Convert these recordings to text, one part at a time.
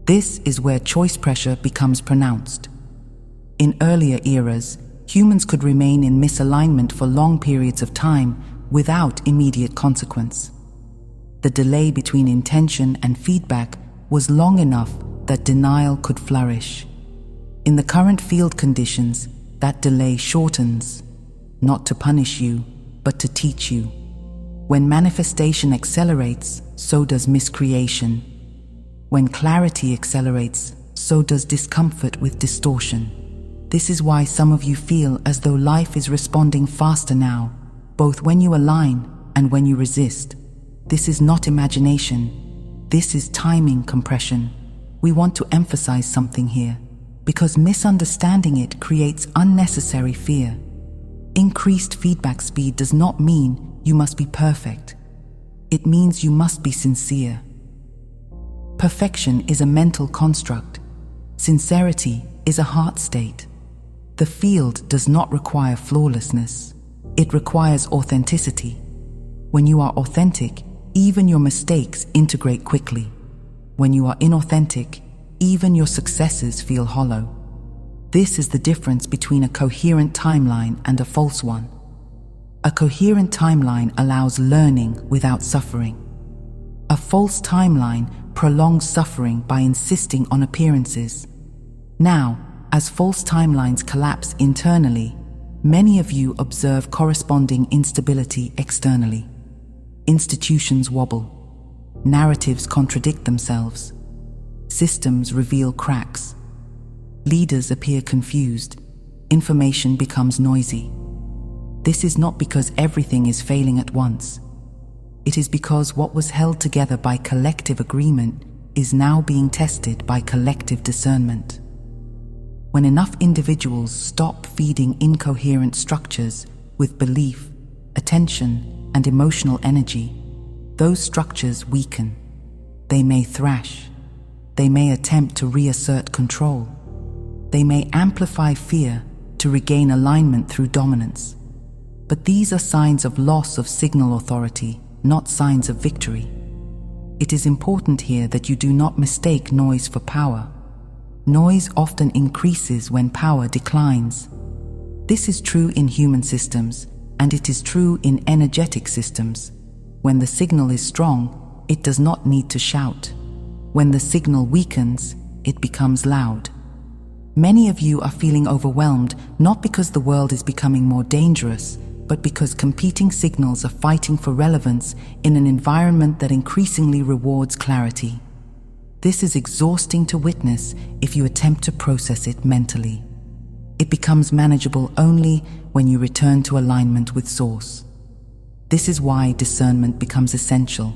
This is where choice pressure becomes pronounced. In earlier eras, humans could remain in misalignment for long periods of time without immediate consequence. The delay between intention and feedback was long enough that denial could flourish. In the current field conditions, that delay shortens, not to punish you, but to teach you. When manifestation accelerates, so does miscreation. When clarity accelerates, so does discomfort with distortion. This is why some of you feel as though life is responding faster now, both when you align and when you resist. This is not imagination. This is timing compression. We want to emphasize something here, because misunderstanding it creates unnecessary fear. Increased feedback speed does not mean you must be perfect. It means you must be sincere. Perfection is a mental construct. Sincerity is a heart state. The field does not require flawlessness. It requires authenticity. When you are authentic, even your mistakes integrate quickly. When you are inauthentic, even your successes feel hollow. This is the difference between a coherent timeline and a false one. A coherent timeline allows learning without suffering. A false timeline prolongs suffering by insisting on appearances. Now, as false timelines collapse internally, many of you observe corresponding instability externally. Institutions wobble. Narratives contradict themselves. Systems reveal cracks. Leaders appear confused. Information becomes noisy. This is not because everything is failing at once. It is because what was held together by collective agreement is now being tested by collective discernment. When enough individuals stop feeding incoherent structures with belief, attention, and emotional energy, those structures weaken. They may thrash. They may attempt to reassert control. They may amplify fear to regain alignment through dominance. But these are signs of loss of signal authority, not signs of victory. It is important here that you do not mistake noise for power. Noise often increases when power declines. This is true in human systems, and it is true in energetic systems. When the signal is strong, it does not need to shout. When the signal weakens, it becomes loud. Many of you are feeling overwhelmed, not because the world is becoming more dangerous, but because competing signals are fighting for relevance in an environment that increasingly rewards clarity. This is exhausting to witness if you attempt to process it mentally. It becomes manageable only when you return to alignment with Source. This is why discernment becomes essential,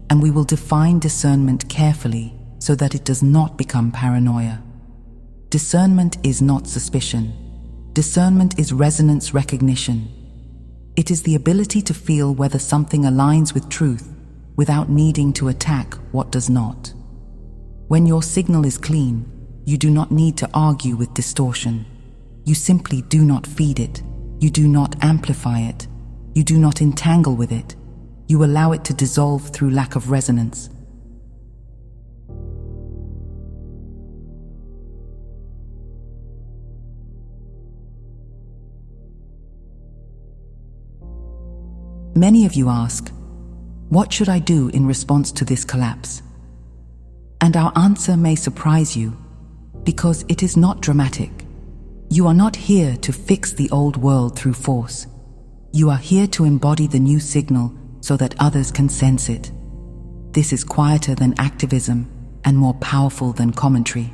and we will define discernment carefully so that it does not become paranoia. Discernment is not suspicion. Discernment is resonance recognition. It is the ability to feel whether something aligns with truth without needing to attack what does not. When your signal is clean, you do not need to argue with distortion. You simply do not feed it. You do not amplify it. You do not entangle with it. You allow it to dissolve through lack of resonance. Many of you ask, what should I do in response to this collapse? And our answer may surprise you, because it is not dramatic. You are not here to fix the old world through force. You are here to embody the new signal so that others can sense it. This is quieter than activism and more powerful than commentary.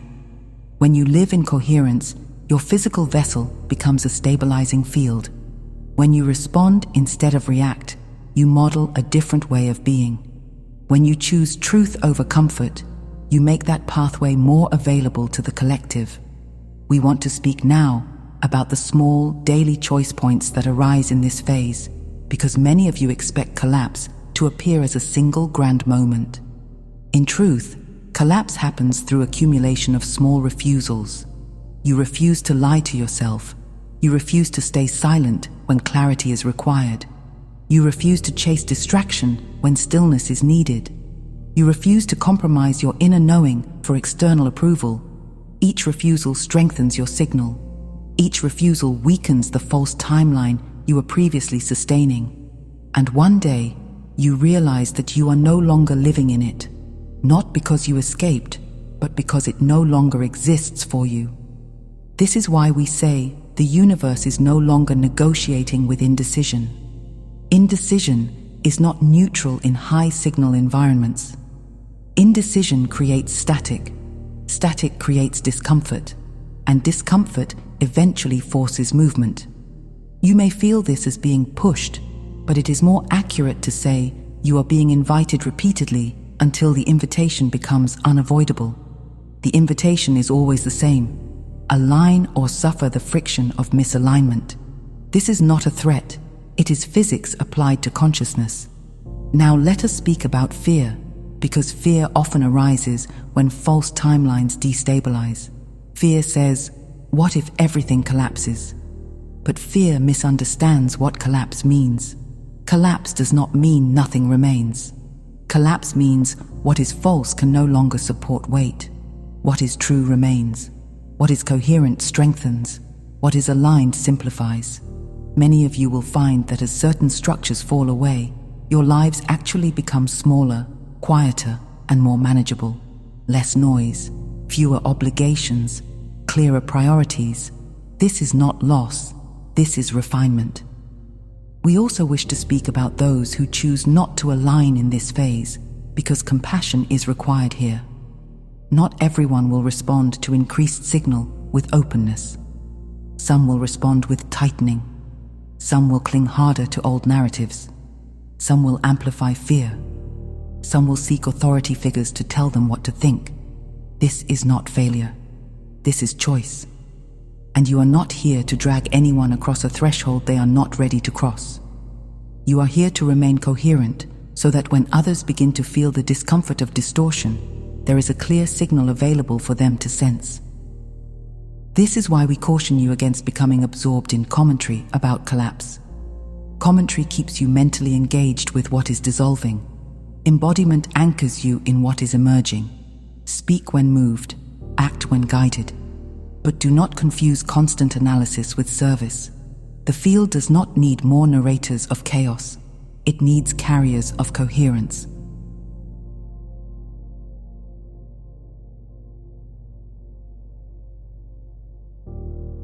When you live in coherence, your physical vessel becomes a stabilizing field. When you respond instead of react, you model a different way of being. When you choose truth over comfort, you make that pathway more available to the collective. We want to speak now about the small, daily choice points that arise in this phase, because many of you expect collapse to appear as a single grand moment. In truth, collapse happens through accumulation of small refusals. You refuse to lie to yourself. You refuse to stay silent when clarity is required. You refuse to chase distraction when stillness is needed. You refuse to compromise your inner knowing for external approval. Each refusal strengthens your signal. Each refusal weakens the false timeline you were previously sustaining. And one day, you realize that you are no longer living in it, not because you escaped, but because it no longer exists for you. This is why we say the universe is no longer negotiating with indecision. Indecision is not neutral in high-signal environments. Indecision creates static. Static creates discomfort, and discomfort eventually forces movement. You may feel this as being pushed, but it is more accurate to say you are being invited repeatedly until the invitation becomes unavoidable. The invitation is always the same: align or suffer the friction of misalignment. This is not a threat, it is physics applied to consciousness. Now let us speak about fear, because fear often arises when false timelines destabilize. Fear says, what if everything collapses? But fear misunderstands what collapse means. Collapse does not mean nothing remains. Collapse means what is false can no longer support weight. What is true remains. What is coherent strengthens. What is aligned simplifies. Many of you will find that as certain structures fall away, your lives actually become smaller, quieter, and more manageable. Less noise, fewer obligations, clearer priorities. This is not loss, this is refinement. We also wish to speak about those who choose not to align in this phase, because compassion is required here. Not everyone will respond to increased signal with openness. Some will respond with tightening. Some will cling harder to old narratives. Some will amplify fear. Some will seek authority figures to tell them what to think. This is not failure. This is choice. And you are not here to drag anyone across a threshold they are not ready to cross. You are here to remain coherent, so that when others begin to feel the discomfort of distortion, there is a clear signal available for them to sense. This is why we caution you against becoming absorbed in commentary about collapse. Commentary keeps you mentally engaged with what is dissolving. Embodiment anchors you in what is emerging. Speak when moved, act when guided. But do not confuse constant analysis with service. The field does not need more narrators of chaos. It needs carriers of coherence.